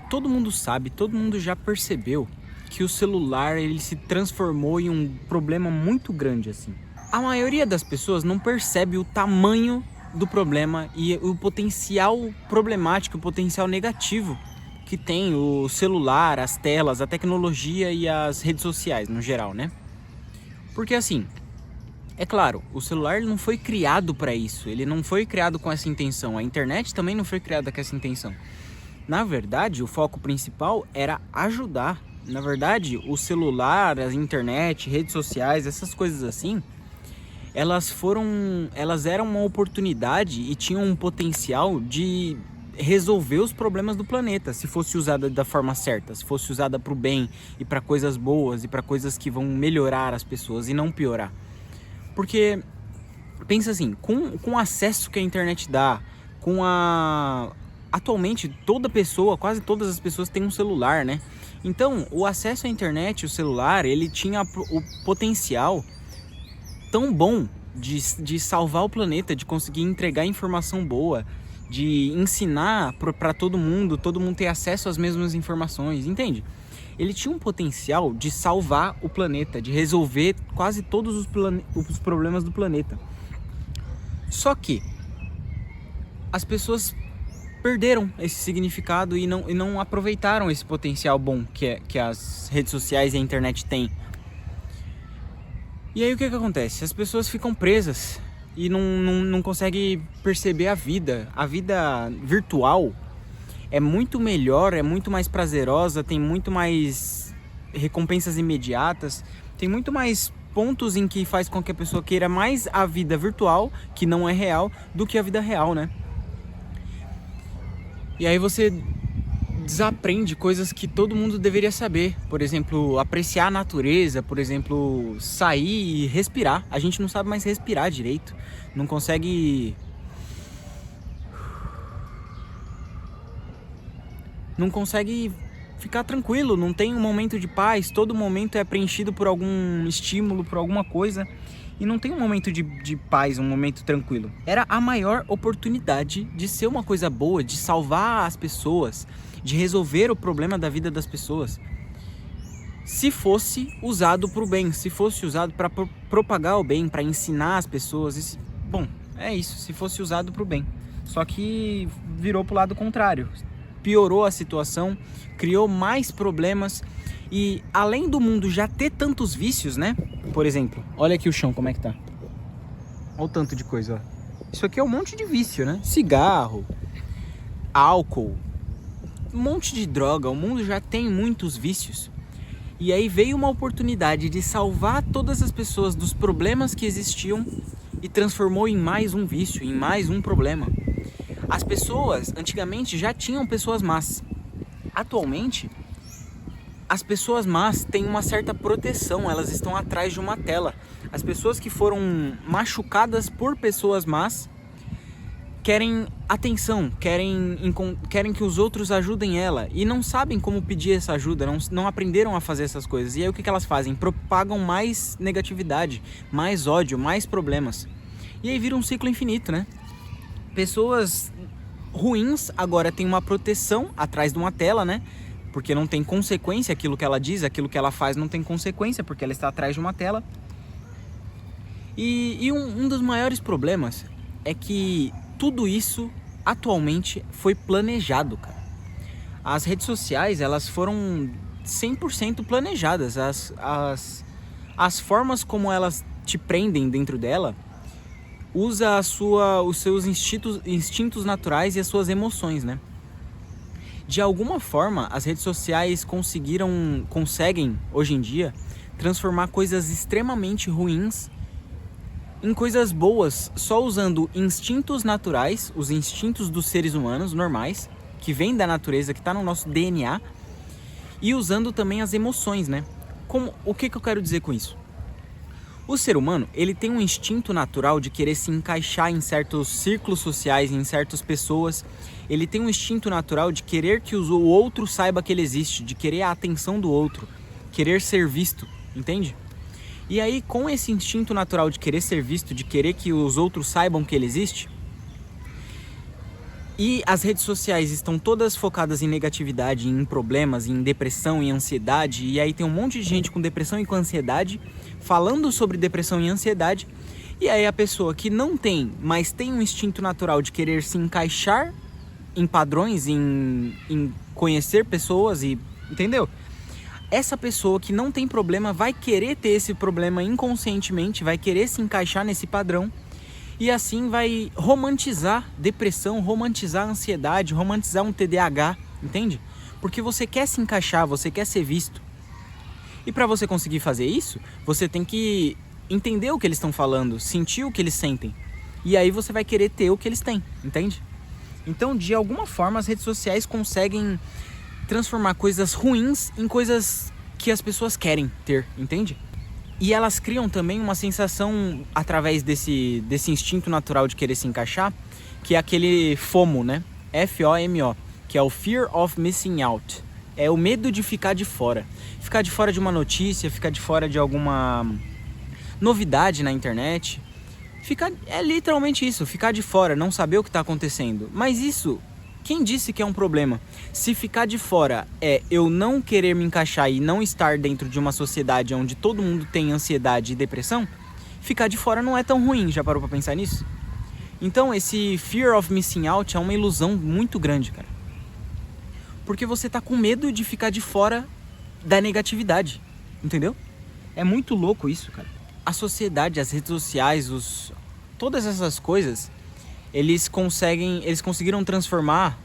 todo mundo sabe, todo mundo já percebeu que o celular ele se transformou em um problema muito grande assim. A maioria das pessoas não percebe o tamanho do problema e o potencial problemático, o potencial negativo que tem o celular, as telas, a tecnologia e as redes sociais no geral, né? Porque assim, é claro, o celular não foi criado para isso, ele não foi criado com essa intenção, a internet também não foi criada com essa intenção. Na verdade, o foco principal era ajudar. Na verdade, o celular, a internet, redes sociais, essas coisas assim, elas eram uma oportunidade e tinham um potencial de resolver os problemas do planeta, se fosse usada da forma certa, se fosse usada para o bem e para coisas boas e para coisas que vão melhorar as pessoas e não piorar. Porque, pensa assim, com o acesso que a internet dá, atualmente toda pessoa, quase todas as pessoas têm um celular, né? Então, o acesso à internet, o celular, ele tinha o potencial tão bom de salvar o planeta, de conseguir entregar informação boa, de ensinar para todo mundo ter acesso às mesmas informações, entende? Ele tinha um potencial de salvar o planeta, de resolver quase todos os problemas do planeta. Só que as pessoas perderam esse significado e não aproveitaram esse potencial bom que as redes sociais e a internet têm. E aí o que acontece? As pessoas ficam presas e não conseguem perceber a vida. A vida virtual é muito melhor, é muito mais prazerosa, tem muito mais recompensas imediatas, tem muito mais pontos em que faz com que a pessoa queira mais a vida virtual, que não é real, do que a vida real, né? E aí você desaprende coisas que todo mundo deveria saber. Por exemplo, apreciar a natureza, por exemplo, sair e respirar. A gente não sabe mais respirar direito, não consegue ficar tranquilo, não tem um momento de paz, todo momento é preenchido por algum estímulo, por alguma coisa, e não tem um momento de paz, um momento tranquilo. Era a maior oportunidade de ser uma coisa boa, de salvar as pessoas, de resolver o problema da vida das pessoas, se fosse usado para o bem, se fosse usado para propagar o bem, para ensinar as pessoas. Bom, é isso, se fosse usado para o bem. Só que virou para o lado contrário. Piorou a situação, criou mais problemas e além do mundo já ter tantos vícios, né? Por exemplo, olha aqui o chão como é que tá. Olha o tanto de coisa, ó. Isso aqui é um monte de vício, né? Cigarro, álcool, um monte de droga. O mundo já tem muitos vícios. E aí veio uma oportunidade de salvar todas as pessoas dos problemas que existiam e transformou em mais um vício, em mais um problema. As pessoas, antigamente, já tinham pessoas más. Atualmente, as pessoas más têm uma certa proteção, elas estão atrás de uma tela. As pessoas que foram machucadas por pessoas más querem atenção, querem que os outros ajudem ela e não sabem como pedir essa ajuda, não aprenderam a fazer essas coisas. E aí o que elas fazem? Propagam mais negatividade, mais ódio, mais problemas. E aí vira um ciclo infinito, né? Pessoas ruins agora têm uma proteção atrás de uma tela, né? Porque não tem consequência aquilo que ela diz, aquilo que ela faz não tem consequência, porque ela está atrás de uma tela. E um dos maiores problemas é que tudo isso atualmente foi planejado, cara. As redes sociais, elas foram 100% planejadas. As formas como elas te prendem dentro dela usa os seus instintos naturais e as suas emoções, né? De alguma forma, as redes sociais conseguem, hoje em dia, transformar coisas extremamente ruins em coisas boas, só usando instintos naturais, os instintos dos seres humanos normais, que vêm da natureza, que está no nosso DNA, e usando também as emoções, né? O que eu quero dizer com isso? O ser humano, ele tem um instinto natural de querer se encaixar em certos círculos sociais, em certas pessoas. Ele tem um instinto natural de querer que o outro saiba que ele existe, de querer a atenção do outro, querer ser visto, entende? E aí, com esse instinto natural de querer ser visto, de querer que os outros saibam que ele existe, E as redes sociais estão todas focadas em negatividade, em problemas, em depressão, em ansiedade. E aí tem um monte de gente com depressão e com ansiedade falando sobre depressão e ansiedade. E aí a pessoa que não tem, mas tem um instinto natural de querer se encaixar em padrões, em conhecer pessoas e... Entendeu? Essa pessoa que não tem problema vai querer ter esse problema inconscientemente, vai querer se encaixar nesse padrão. E assim vai romantizar depressão, romantizar ansiedade, romantizar um TDAH, entende? Porque você quer se encaixar, você quer ser visto. E para você conseguir fazer isso, você tem que entender o que eles estão falando, sentir o que eles sentem. E aí você vai querer ter o que eles têm, entende? Então, de alguma forma, as redes sociais conseguem transformar coisas ruins em coisas que as pessoas querem ter, entende? E elas criam também uma sensação através desse instinto natural de querer se encaixar, que é aquele FOMO, né? FOMO, que é o Fear of Missing Out. É o medo de ficar de fora. Ficar de fora de uma notícia, ficar de fora de alguma novidade na internet. É literalmente isso, ficar de fora, não saber o que está acontecendo. Mas isso, quem disse que é um problema? Se ficar de fora é eu não querer me encaixar e não estar dentro de uma sociedade onde todo mundo tem ansiedade e depressão, ficar de fora não é tão ruim, já parou pra pensar nisso? Então esse fear of missing out é uma ilusão muito grande, cara. Porque você tá com medo de ficar de fora da negatividade, entendeu? É muito louco isso, cara. A sociedade, as redes sociais, todas essas coisas... Eles conseguiram transformar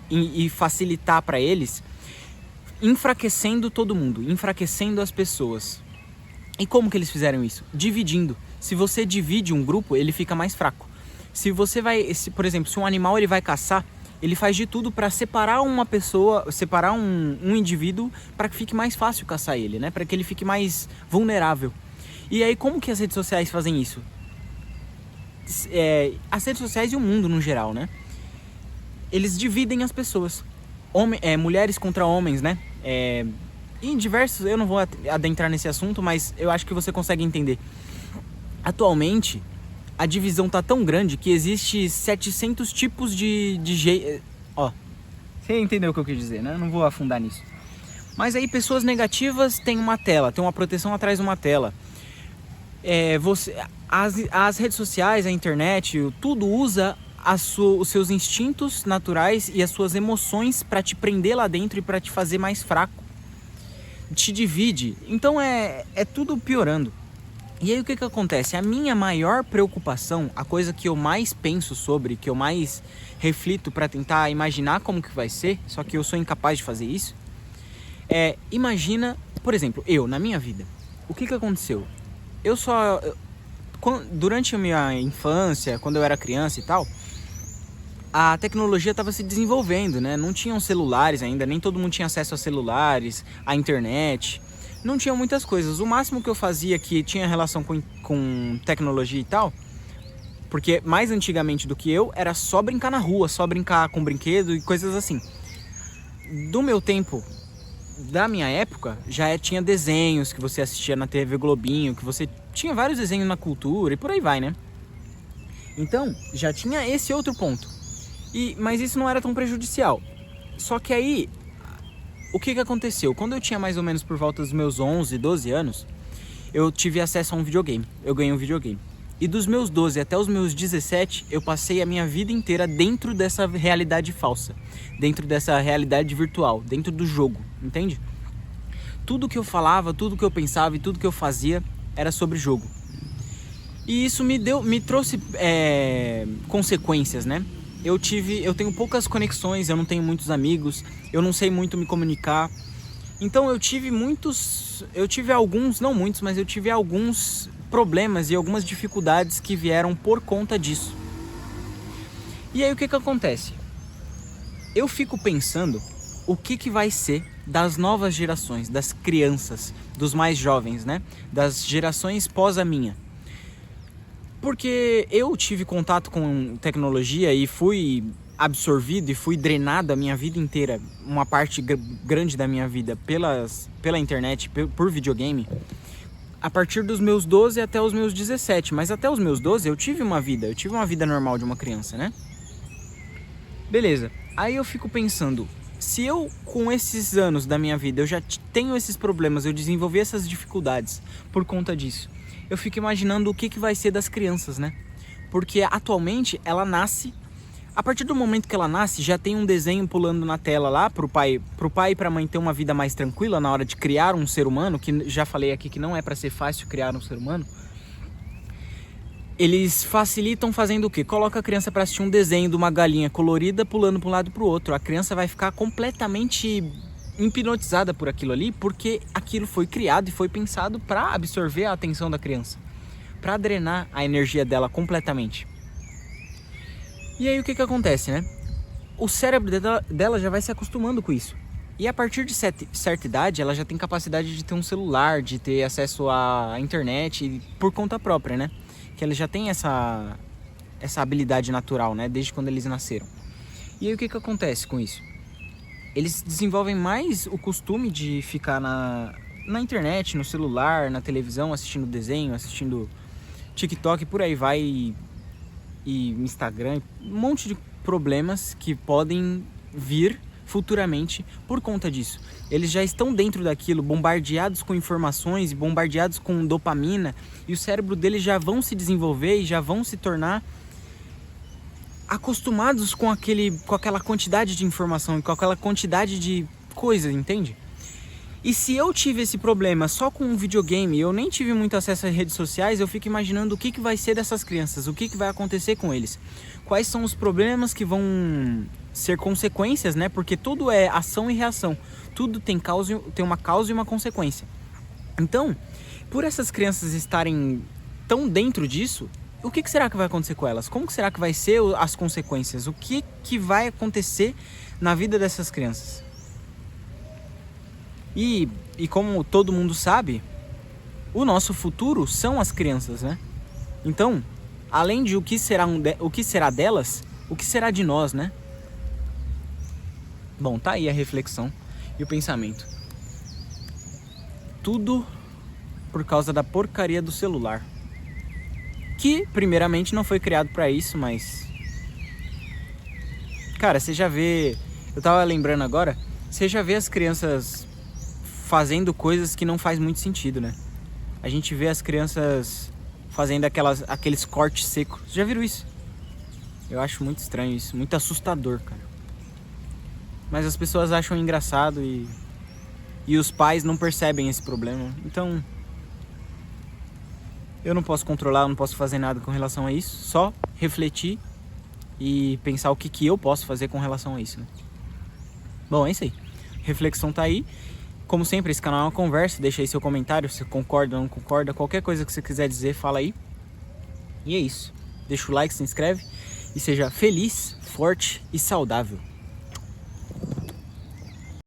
e facilitar para eles, enfraquecendo todo mundo, enfraquecendo as pessoas. E como que eles fizeram isso? Dividindo. Se você divide um grupo, ele fica mais fraco. Por exemplo, se um animal ele vai caçar, ele faz de tudo para separar uma pessoa, separar um indivíduo para que fique mais fácil caçar ele, né? Para que ele fique mais vulnerável. E aí como que as redes sociais fazem isso? As redes sociais e o mundo no geral, né? Eles dividem as pessoas. Mulheres contra homens, né? Em diversos... Eu não vou adentrar nesse assunto, mas eu acho que você consegue entender. Atualmente, a divisão tá tão grande que existe 700 tipos de Ó, você entendeu o que eu quis dizer, né? Eu não vou afundar nisso. Mas aí pessoas negativas têm uma tela, tem uma proteção atrás de uma tela. As redes sociais, a internet, tudo usa os seus instintos naturais e as suas emoções para te prender lá dentro e para te fazer mais fraco. Te divide. Então é tudo piorando. E aí o que acontece? A minha maior preocupação, a coisa que eu mais penso sobre, que eu mais reflito para tentar imaginar como que vai ser, só que eu sou incapaz de fazer isso, imagina, por exemplo, na minha vida, o que aconteceu? Durante a minha infância, quando eu era criança e tal, a tecnologia estava se desenvolvendo, né? Não tinham celulares ainda, nem todo mundo tinha acesso a celulares, à internet, não tinham muitas coisas. O máximo que eu fazia que tinha relação com tecnologia e tal, porque mais antigamente do que eu, era só brincar na rua, só brincar com brinquedo e coisas assim. Do meu tempo, da minha época, já tinha desenhos que você assistia na TV Globinho, que você tinha vários desenhos na Cultura e por aí vai, né? Então, já tinha esse outro ponto. Mas isso não era tão prejudicial. Só que aí, o que aconteceu? Quando eu tinha mais ou menos por volta dos meus 11, 12 anos, eu tive acesso a um videogame. Eu ganhei um videogame. E dos meus 12 até os meus 17, eu passei a minha vida inteira dentro dessa realidade falsa. Dentro dessa realidade virtual, dentro do jogo, entende? Tudo que eu falava, tudo que eu pensava e tudo que eu fazia era sobre jogo. E isso me trouxe consequências, né? Eu tenho poucas conexões, eu não tenho muitos amigos, eu não sei muito me comunicar. Então eu tive alguns, não muitos, mas eu tive alguns problemas e algumas dificuldades que vieram por conta disso. E aí o que acontece? Eu fico pensando o que vai ser das novas gerações, das crianças, dos mais jovens, né? Das gerações pós a minha. Porque eu tive contato com tecnologia e fui absorvido e fui drenado a minha vida inteira, uma parte grande da minha vida pela internet, por videogame, a partir dos meus 12 até os meus 17. Mas até os meus 12 eu tive uma vida normal de uma criança, né? Beleza. Aí eu fico pensando, se eu, com esses anos da minha vida, eu já tenho esses problemas, eu desenvolvi essas dificuldades por conta disso, eu fico imaginando o que vai ser das crianças, né? Porque atualmente ela nasce, a partir do momento que ela nasce, já tem um desenho pulando na tela lá pro pai e pra mãe ter uma vida mais tranquila na hora de criar um ser humano, que já falei aqui que não é pra ser fácil criar um ser humano. Eles facilitam fazendo o quê? Coloca a criança para assistir um desenho de uma galinha colorida pulando para um lado e para o outro. A criança vai ficar completamente hipnotizada por aquilo ali, porque aquilo foi criado e foi pensado para absorver a atenção da criança, para drenar a energia dela completamente. E aí o que acontece, né? O cérebro dela já vai se acostumando com isso. E a partir de certa idade, ela já tem capacidade de ter um celular, de ter acesso à internet por conta própria, né? Que eles já têm essa habilidade natural, né? Desde quando eles nasceram. E aí o que acontece com isso? Eles desenvolvem mais o costume de ficar na internet, no celular, na televisão, assistindo desenho, assistindo TikTok, por aí vai, e Instagram, um monte de problemas que podem vir futuramente por conta disso. Eles já estão dentro daquilo, bombardeados com informações e bombardeados com dopamina, e o cérebro deles já vão se desenvolver e já vão se tornar acostumados com aquela quantidade de informação e com aquela quantidade de coisas, entende? E se eu tive esse problema só com um videogame, eu nem tive muito acesso às redes sociais, eu fico imaginando o que vai ser dessas crianças, o que vai acontecer com eles. Quais são os problemas que vão ser consequências, né? Porque tudo é ação e reação. Tudo tem uma causa e uma consequência. Então, por essas crianças estarem tão dentro disso, o que será que vai acontecer com elas? Como que será que vai ser as consequências? O que vai acontecer na vida dessas crianças? E como todo mundo sabe, o nosso futuro são as crianças, né? Então, além de o que será delas, o que será de nós, né? Bom, tá aí a reflexão e o pensamento. Tudo por causa da porcaria do celular. Que, primeiramente, não foi criado pra isso, mas... Cara, você já vê... Eu tava lembrando agora, você já vê as crianças fazendo coisas que não faz muito sentido, né? A gente vê as crianças fazendo aqueles cortes secos. Vocês já viram isso? Eu acho muito estranho isso, muito assustador, cara. Mas as pessoas acham engraçado e os pais não percebem esse problema. Então, eu não posso controlar, eu não posso fazer nada com relação a isso. Só refletir e pensar o que eu posso fazer com relação a isso, né? Bom, é isso aí. Reflexão tá aí. Como sempre, esse canal é uma conversa. Deixa aí seu comentário, se concorda ou não concorda. Qualquer coisa que você quiser dizer, fala aí. E é isso. Deixa o like, se inscreve e seja feliz, forte e saudável.